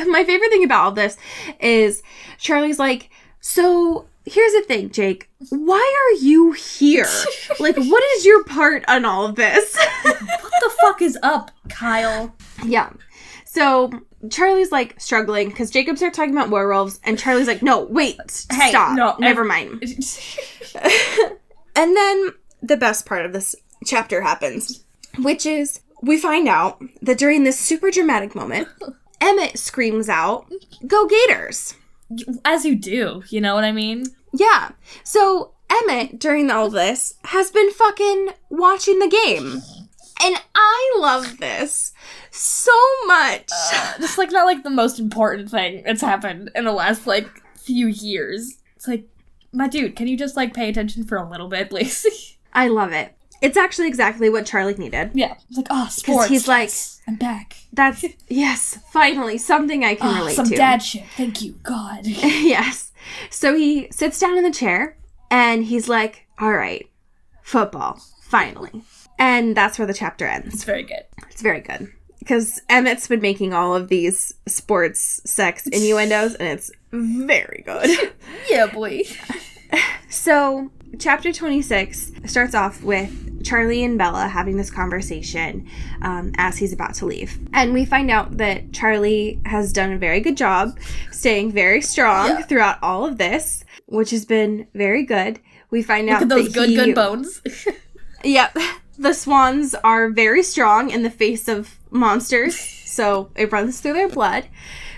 my favorite thing about all this is Charlie's like, so here's the thing, Jake. Why are you here? What is your part on all of this? What the fuck is up, Kyle? Yeah. So Charlie's struggling because Jacob starts talking about werewolves, and Charlie's like, no, wait, stop. No, never mind. And then the best part of this chapter happens, which is we find out that during this super dramatic moment, Emmett screams out, go Gators! As you do, you know what I mean? Yeah. So Emmett, during all this, has been fucking watching the game. And I love this so much. Just not the most important thing that's happened in the last few years. It's my dude, can you just pay attention for a little bit, please? I love it. It's actually exactly what Charlie needed. Yeah. It's sports. He's yes, I'm back. That's, yes, finally, something I can relate some to. Some dad shit. Thank you, God. Yes. So he sits down in the chair, and he's like, all right, football, finally. And that's where the chapter ends. It's very good. It's very good. Because Emmett's been making all of these sports sex innuendos, and it's very good. Yeah, boy. So chapter 26 starts off with Charlie and Bella having this conversation as he's about to leave. And we find out that Charlie has done a very good job staying very strong throughout all of this, which has been very good. We find out that those good bones. Yep. The swans are very strong in the face of monsters, so it runs through their blood,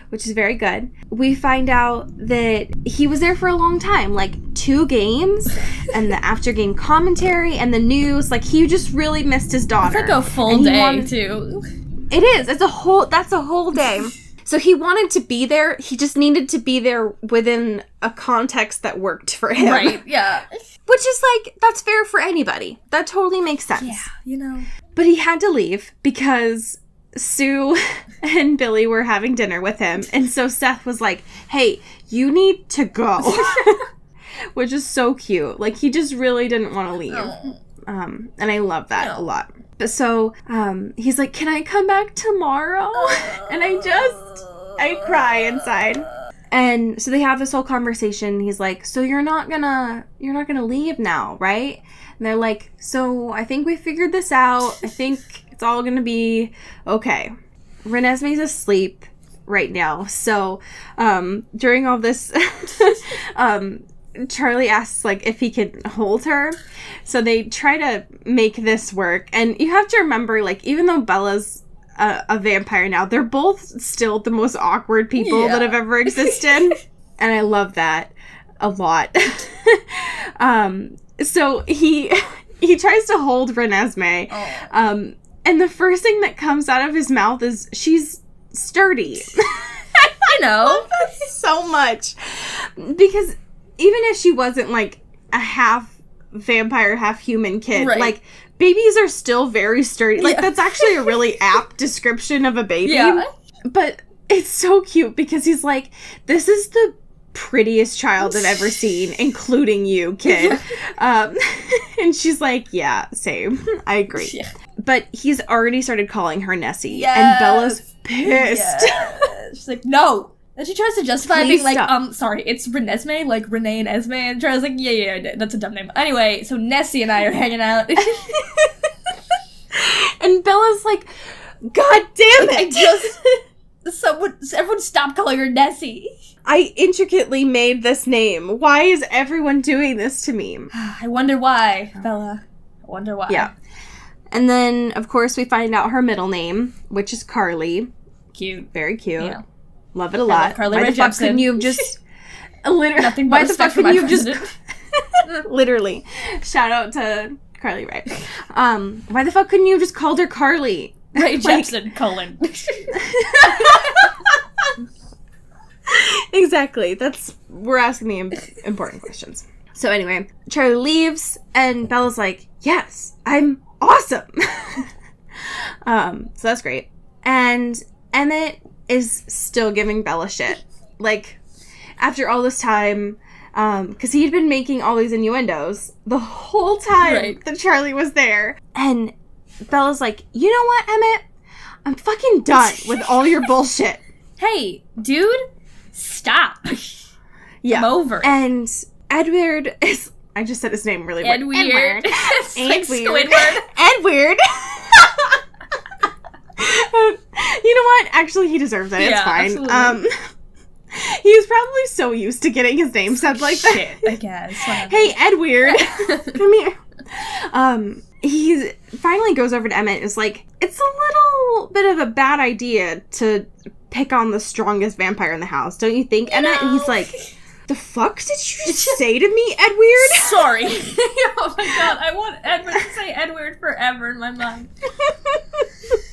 which is very good. We find out that he was there for a long time, like 2 games, and the after-game commentary, and the news. Like, he just really missed his daughter. It's like a full day, too. It is. That's a whole day. So he wanted to be there. He just needed to be there within a context that worked for him. Right, yeah. Which is, like, that's fair for anybody. That totally makes sense. Yeah, you know. But he had to leave because Sue and Billy were having dinner with him. And so Seth was like, hey, you need to go. Which is so cute. Like, he just really didn't want to leave. And I love that a lot. So he's like, can I come back tomorrow? And I cry inside. And so they have this whole conversation. He's like, so you're not gonna leave now, right? And they're like, so I think we figured this out. I think it's all gonna be okay. Renesmee's asleep right now. So during all this, Charlie asks, like, if he can hold her. So they try to make this work. And you have to remember, like, even though Bella's a vampire now, they're both still the most awkward people that have ever existed. And I love that a lot. So he tries to hold Renesmee. And the first thing that comes out of his mouth is, she's sturdy. I know. I love that so much. Because even if she wasn't, like, a half vampire, half human kid, like, babies are still very sturdy. Like, that's actually a really apt description of a baby. Yeah. But it's so cute because he's like, this is the prettiest child I've ever seen, including you, kid. And she's like, yeah, same. I agree. Yeah. But he's already started calling her Nessie. Yes. And Bella's pissed. Yes. She's like, no. And she tries to justify being like, sorry, it's Renesmee, like Renee and Esme. And Charlie's like, yeah, that's a dumb name. Anyway, so Nessie and I are hanging out. And Bella's like, God damn it! Everyone stop calling her Nessie. I intricately made this name. Why is everyone doing this to me? I wonder why, Bella. I wonder why. Yeah. And then, of course, we find out her middle name, which is Carly. Cute. Very cute. Yeah. Love it a lot. Carly Why Rae the fuck Jepsen. couldn't you have just... Nothing but why the fuck couldn't you have just... Literally. Shout out to Carly Rae. Why the fuck couldn't you have just called her Carly? Rae Jepsen, colon. Exactly. We're asking the important questions. So anyway, Charlie leaves, and Bella's like, yes, I'm awesome. So that's great. And Emmett is still giving Bella shit. Like, after all this time, because he had been making all these innuendos the whole time that Charlie was there. And Bella's like, you know what, Emmett? I'm fucking done with all your bullshit. Hey, dude, stop. Yeah. I'm over it. And Edweird is... I just said his name really weird. Edweird. It's like Squidward. Edweird. You know what? Actually, he deserves it. It's fine. Absolutely. He's probably so used to getting his name said like that. I guess. Hey, Edweird. Come here. He finally goes over to Emmett and is like, it's a little bit of a bad idea to pick on the strongest vampire in the house, don't you think, Emmett? And he's like, the fuck did you just say to me, Edweird? Sorry. Oh my god, I want Edward to say Edward forever in my mind.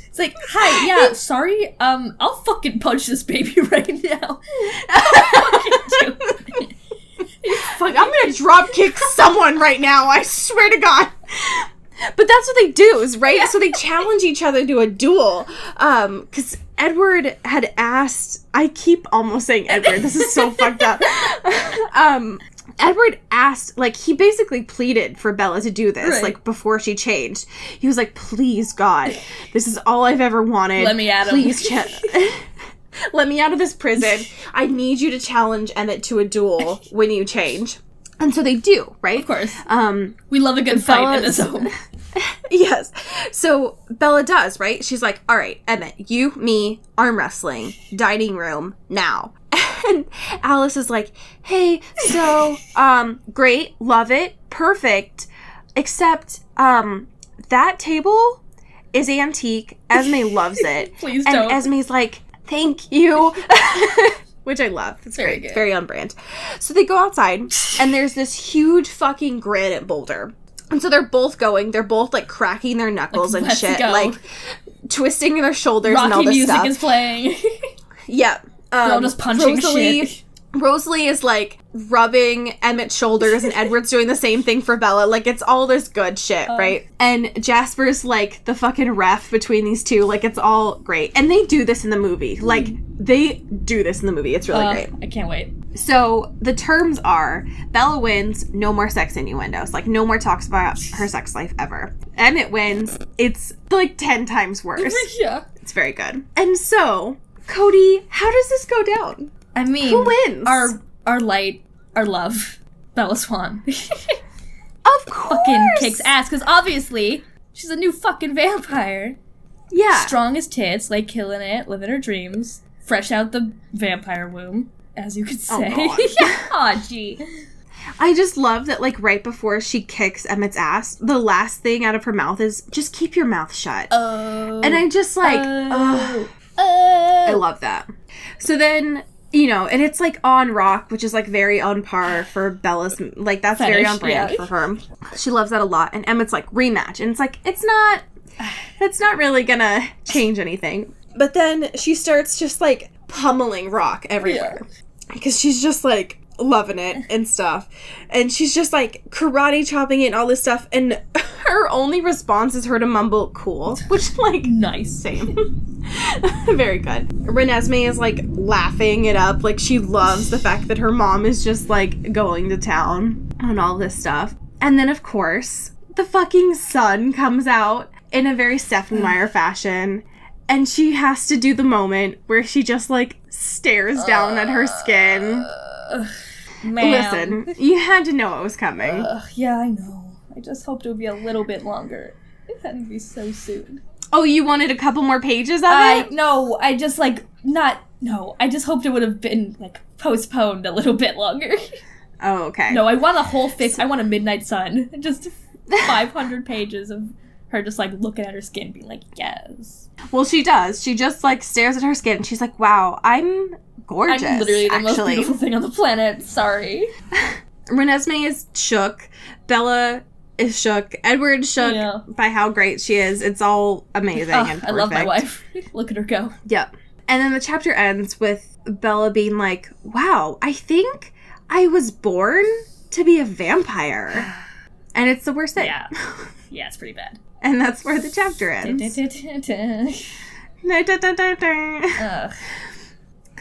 It's like, hi, yeah, sorry, I'll fucking punch this baby right now. I'm gonna drop kick someone right now, I swear to God. But that's what they do, right? Yeah. So they challenge each other to a duel. Because Edward had asked... I keep almost saying Edward. This is so fucked up. Edward asked... Like, he basically pleaded for Bella to do this, like, before she changed. He was like, please, God, this is all I've ever wanted. Let me out of Please, let me out of this prison. I need you to challenge Emmett to a duel when you change. And so they do, right? Of course. We love a good fight in this home. Yes. So Bella does, right? She's like, all right, Emmett, you, me, arm wrestling, dining room, now. And Alice is like, hey, so, great, love it, perfect, except, that table is antique. Esme loves it. Please don't. And Esme's like, thank you. Which I love. It's very great. good. Very on brand. So they go outside, and there's this huge fucking granite boulder. And so they're both going. They're both, like, cracking their knuckles and shit. Go. Like, twisting their shoulders Rocky and all this music stuff. is playing. Yeah. They're just punching shit. Rosalie is, like, rubbing Emmett's shoulders, and Edward's doing the same thing for Bella. Like, it's all this good shit, right? And Jasper's, like, the fucking ref between these two. Like, it's all great. And they do this in the movie. Like, they do this in the movie. It's really great. I can't wait. So, the terms are, Bella wins, no more sex innuendos. Like, no more talks about her sex life ever. Emmett wins, it's, like, 10 times worse. Yeah. It's very good. And so, Cody, how does this go down? I mean, who wins? Our light, our love, Bella Swan. Of course! Fucking kicks ass, because obviously, she's a new fucking vampire. Yeah. Strong as tits, like killing it, living her dreams, fresh out the vampire womb, as you could say. Aw, gee. I just love that, like, right before she kicks Emmett's ass, the last thing out of her mouth is, just keep your mouth shut. Oh. And I just, like, I love that. So then, you know, and it's, like, on rock, which is, like, very on par for Bella's, like, that's Fetish, very on brand for her. She loves that a lot. And Emmett's like, rematch. And it's like, it's not really gonna change anything. But then she starts just, like, pummeling Rock everywhere. Because she's just, like, loving it and stuff. And she's just, like, karate chopping it and all this stuff. And her only response is her to mumble, cool. Which, like, nice. Same. Very good. Renesmee is, like, laughing it up. Like, she loves the fact that her mom is just, like, going to town on all this stuff. And then, of course, the fucking sun comes out in a very Stephenie Meyer fashion. And she has to do the moment where she just, like, stares down at her skin. Man. Listen, you had to know it was coming. Yeah, I know. I just hoped it would be a little bit longer. It had to be so soon. Oh, you wanted a couple more pages of it? No, I just, like, I just hoped it would have been, like, postponed a little bit longer. Oh, okay. No, I want a whole I want a Midnight Sun. Just 500 pages of her just, like, looking at her skin being like, yes. Well, she does. She just, like, stares at her skin and she's like, wow, I'm gorgeous, I'm literally the most actually. beautiful thing on the planet. Sorry. Renesmee is shook. Bella is shook. Edward's shook by how great she is. It's all amazing and perfect. I love my wife. Look at her go. Yep. And then the chapter ends with Bella being like, wow, I think I was born to be a vampire. And it's the worst thing. Yeah. Yeah, it's pretty bad. And that's where the chapter ends.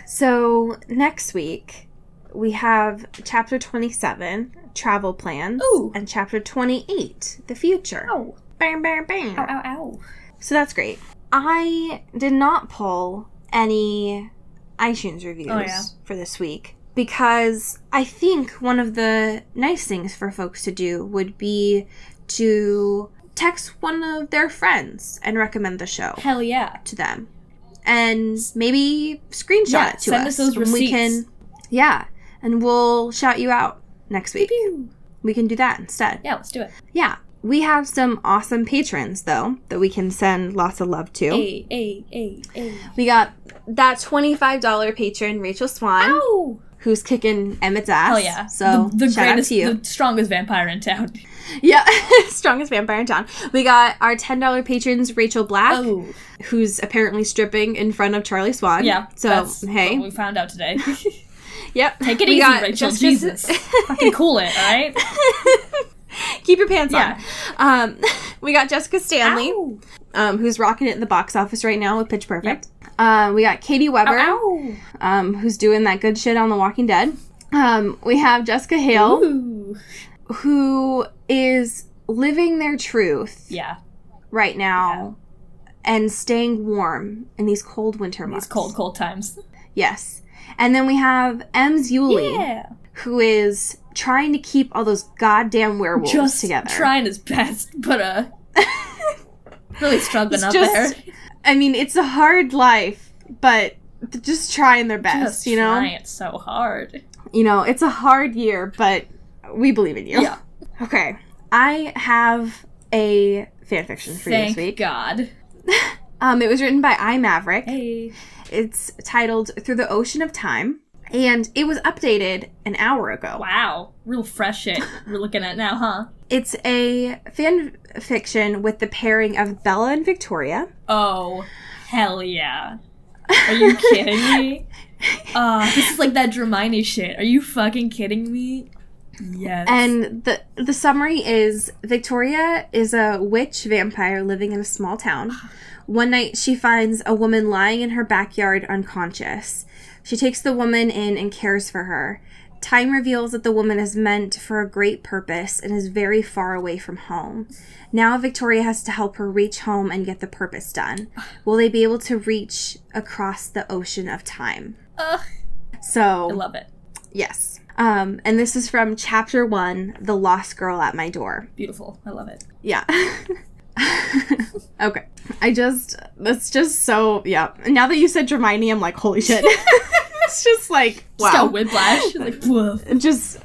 So, next week, we have Chapter 27, Travel Plans, and Chapter 28, The Future. Oh. Bang, bang, bang. Ow, ow, ow. So that's great. I did not pull any iTunes reviews for this week because I think one of the nice things for folks to do would be to text one of their friends and recommend the show. Hell yeah. To them. And maybe screenshot it to send us those receipts. And we'll shout you out next week. Pew-pew. We can do that instead. Yeah, let's do it. Yeah. We have some awesome patrons, though, that we can send lots of love to. Hey. We got that $25 patron, Rachel Swan. Ow! Who's kicking Emmett's ass. Hell yeah. So, the shout out to you. The strongest vampire in town. Yeah, strongest vampire in town. We got our $10 patrons, Rachel Black, who's apparently stripping in front of Charlie Swan. Yeah, so that's hey, what we found out today. Yep, take it easy, Rachel. Jesus, fucking cool it, all right? Keep your pants on. We got Jessica Stanley, who's rocking it in the box office right now with Pitch Perfect. Yep. We got Katie Weber, who's doing that good shit on The Walking Dead. We have Jessica Hale, who is living their truth right now and staying warm in these cold winter months. These cold times. Yes. And then we have Ems Yulee, who is trying to keep all those goddamn werewolves together. Just trying his best, but really struggling up there. I mean, it's a hard life, but they're just trying their best, you know? Trying so hard. You know, it's a hard year, but we believe in you. Yeah. Okay. I have a fanfiction for you this week. Thank God. It was written by iMaverick. Hey. It's titled Through the Ocean of Time, and it was updated an hour ago. Wow. Real fresh shit we're looking at now, huh? It's a fan fiction with the pairing of Bella and Victoria. Oh, hell yeah. Are you kidding me? This is like that Hermione shit. Are you fucking kidding me? Yes. And the summary is Victoria is a witch vampire living in a small town. One night she finds a woman lying in her backyard unconscious. She takes the woman in and cares for her. Time reveals that the woman is meant for a great purpose and is very far away from home. Now Victoria has to help her reach home and get the purpose done. Will they be able to reach across the ocean of time? So I love it. Yes. And this is from Chapter 1, The Lost Girl at My Door. Beautiful. I love it. Yeah. Okay. That's just so, yeah. Now that you said Hermione, I'm like, holy shit. It's just like, wow. Just got whiplash. Like, whoa. Just,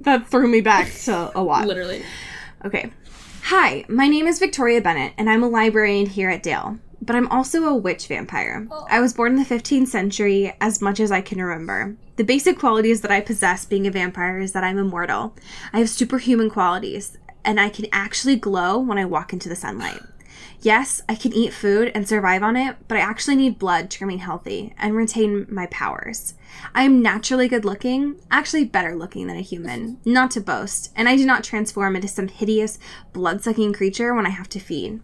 that threw me back to a lot. Literally. Okay. Hi, my name is Victoria Bennett, and I'm a librarian here at Dale. But I'm also a witch vampire. Oh. I was born in the 15th century as much as I can remember. The basic qualities that I possess being a vampire is that I'm immortal. I have superhuman qualities, and I can actually glow when I walk into the sunlight. Yes, I can eat food and survive on it, but I actually need blood to remain healthy and retain my powers. I am naturally good looking, actually better looking than a human, not to boast, and I do not transform into some hideous blood-sucking creature when I have to feed.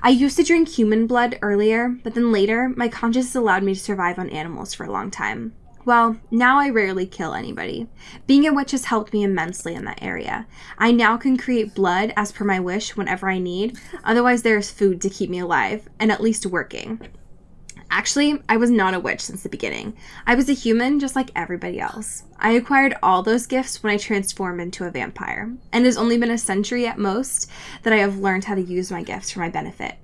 I used to drink human blood earlier, but then later, my conscience allowed me to survive on animals for a long time. Well, now I rarely kill anybody. Being a witch has helped me immensely in that area. I now can create blood as per my wish whenever I need, otherwise there is food to keep me alive, and at least working. Actually, I was not a witch since the beginning. I was a human just like everybody else. I acquired all those gifts when I transformed into a vampire, and it has only been a century at most that I have learned how to use my gifts for my benefit.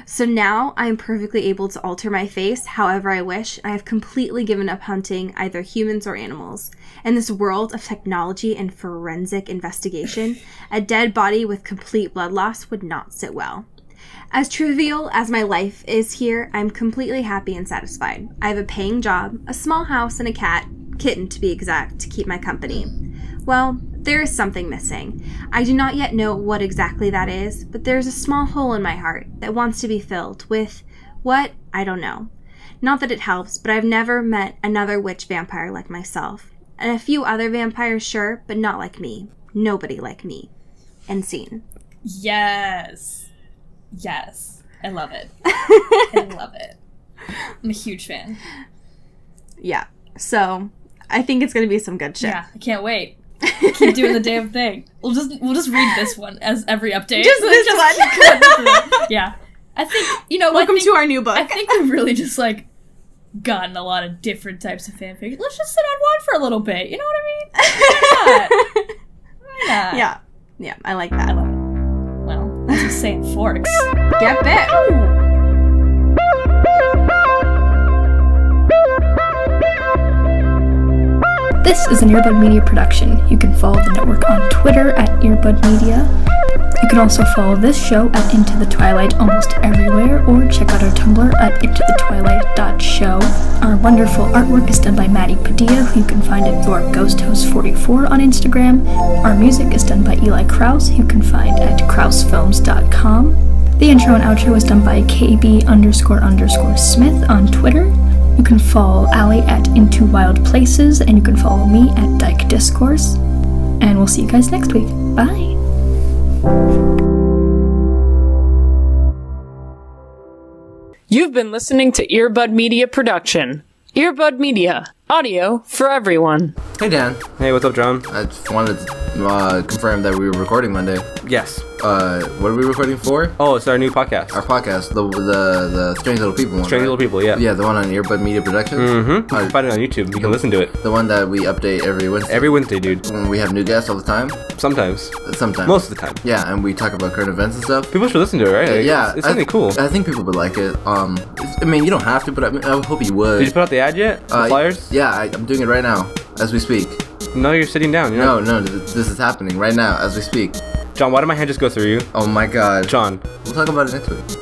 So now I am perfectly able to alter my face however I wish. I have completely given up hunting either humans or animals. In this world of technology and forensic investigation, a dead body with complete blood loss would not sit well. As trivial as my life is here, I'm completely happy and satisfied. I have a paying job, a small house, and a kitten to be exact, to keep my company. Well, there is something missing. I do not yet know what exactly that is, but there is a small hole in my heart that wants to be filled with what? I don't know. Not that it helps, but I've never met another witch vampire like myself. And a few other vampires, sure, but not like me. Nobody like me. End scene. Yes. Yes. I love it. I love it. I'm a huge fan. Yeah. So, I think it's going to be some good shit. Yeah, I can't wait. Keep doing the damn thing. We'll just read this one as every update. Just this one. Yeah. I think, Welcome to our new book. I think we've really just, gotten a lot of different types of fanfic. Let's just sit on one for a little bit. You know what I mean? Why not? Yeah. Yeah, I like that. I love it. Well, as you say in Forks. Get bit. This is an Earbud Media production. You can follow the network on Twitter at Earbud Media. You can also follow this show at Into the Twilight almost everywhere, or check out our Tumblr at intothetwilight.show. Our wonderful artwork is done by Maddie Padilla, who you can find at YourGhostHost44 on Instagram. Our music is done by Eli Krause, who you can find at krausefilms.com. The intro and outro is done by KB__Smith on Twitter. You can follow Allie at Into Wild Places, and you can follow me at Dyke Discourse. And we'll see you guys next week. Bye! You've been listening to Earbud Media Production. Earbud Media, Audio for everyone. Hey, Dan. Hey, what's up, John? I just wanted to confirm that we were recording Monday. Yes. What are we recording for? Oh, it's our new podcast. Our podcast, the Strange Little People one. Strange Little People, yeah. Yeah, the one on Earbud Media Productions. Mm-hmm. You can find it on YouTube. You can listen to it. The one that we update every Wednesday. Every Wednesday, dude. When we have new guests all the time. Sometimes. Most of the time. Yeah, and we talk about current events and stuff. People should listen to it, right? Like, yeah. It's something cool. I think people would like it. I mean, you don't have to, but I hope you would. Did you put out the ad yet? The flyers? Yeah, I'm doing it right now, as we speak. No, you're sitting down. No, this is happening right now, as we speak. John, why did my hand just go through you? Oh my god. John. We'll talk about it next week.